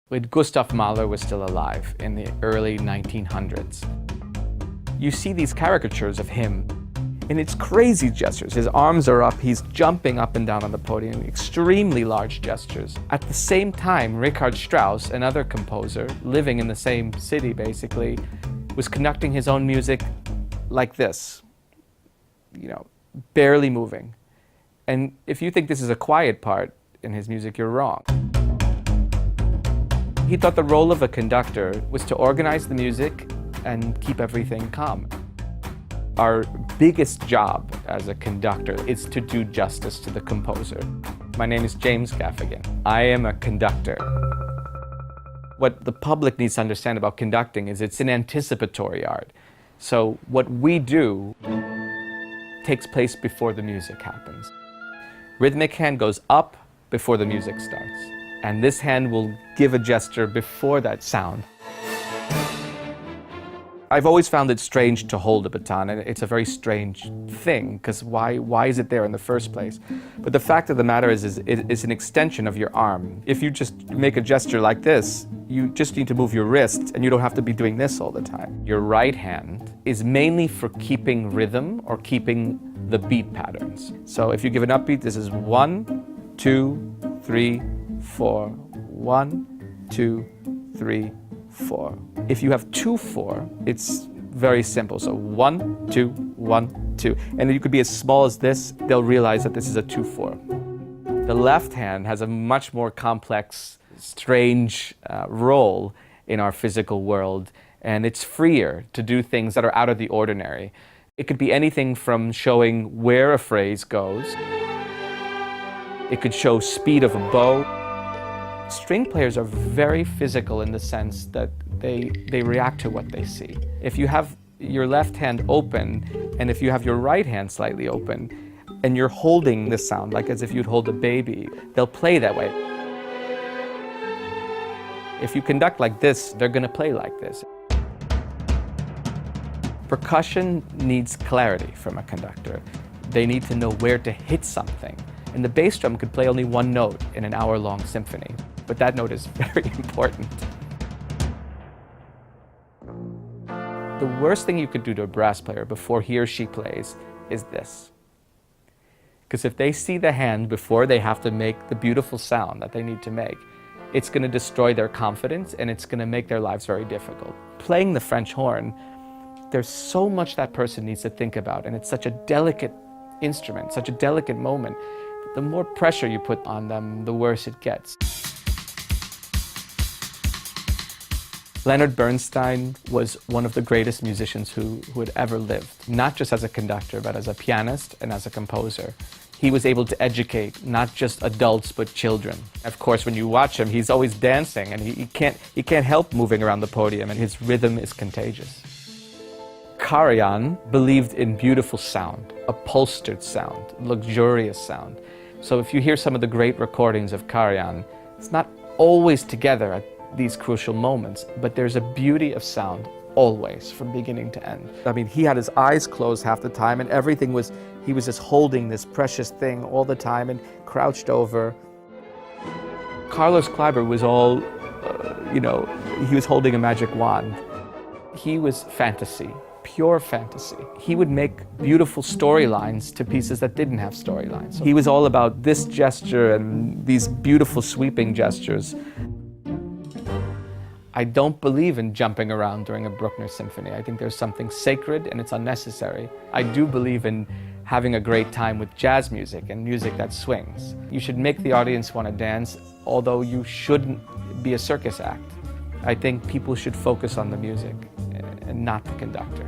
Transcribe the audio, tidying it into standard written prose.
when Gustav Mahler was still alive in the early 1900s. You see these caricatures of him, and it's crazy gestures. His arms are up, he's jumping up and down on the podium, extremely large gestures. At the same time, Richard Strauss, another composer, living in the same city basically, was conducting his own music like this, barely moving. And if you think this is a quiet part in his music, you're wrong. He thought the role of a conductor was to organize the music and keep everything calm. Our biggest job as a conductor is to do justice to the composer. My name is James Gaffigan. I am a conductor. What the public needs to understand about conducting is it's an anticipatory art. So what we do takes place before the music happens. Rhythmic hand goes up before the music starts. And this hand will give a gesture before that sound. I've always found it strange to hold a baton, and it's a very strange thing, because why is it there in the first place? But the fact of the matter is it's an extension of your arm. If you just make a gesture like this, you just need to move your wrist, and you don't have to be doing this all the time. Your right hand is mainly for keeping rhythm or keeping the beat patterns. So if you give an upbeat, this is 1, 2, 3, 4. 1, 2, 3, 4. If you have 2/4, it's very simple. So 1, 2, 1, 2. And you could be as small as this, they'll realize that this is a 2/4. The left hand has a much more complex, strange role in our physical world, and it's freer to do things that are out of the ordinary. It could be anything from showing where a phrase goes. It could show speed of a bow. String players are very physical in the sense that they react to what they see. If you have your left hand open, and if you have your right hand slightly open, and you're holding the sound, like as if you'd hold a baby, they'll play that way. If you conduct like this, they're going to play like this. Percussion needs clarity from a conductor. They need to know where to hit something. And the bass drum could play only one note in an hour-long symphony, but that note is very important. The worst thing you could do to a brass player before he or she plays is this. Because if they see the hand before they have to make the beautiful sound that they need to make, it's going to destroy their confidence and it's going to make their lives very difficult. Playing the French horn, there's so much that person needs to think about, and it's such a delicate instrument, such a delicate moment. The more pressure you put on them, the worse it gets. Leonard Bernstein was one of the greatest musicians who had ever lived, not just as a conductor, but as a pianist and as a composer. He was able to educate not just adults, but children. Of course, when you watch him, he's always dancing, and he can't help moving around the podium, and his rhythm is contagious. Karajan believed in beautiful sound, upholstered sound, luxurious sound. So if you hear some of the great recordings of Karajan, it's not always together at these crucial moments, but there's a beauty of sound always, from beginning to end. I mean, he had his eyes closed half the time, and he was just holding this precious thing all the time and crouched over. Carlos Kleiber was all, he was holding a magic wand. He was fantasy. Pure fantasy. He would make beautiful storylines to pieces that didn't have storylines. So he was all about this gesture and these beautiful sweeping gestures. I don't believe in jumping around during a Bruckner symphony. I think there's something sacred and it's unnecessary. I do believe in having a great time with jazz music and music that swings. You should make the audience want to dance, although you shouldn't be a circus act. I think people should focus on the music and not the conductor.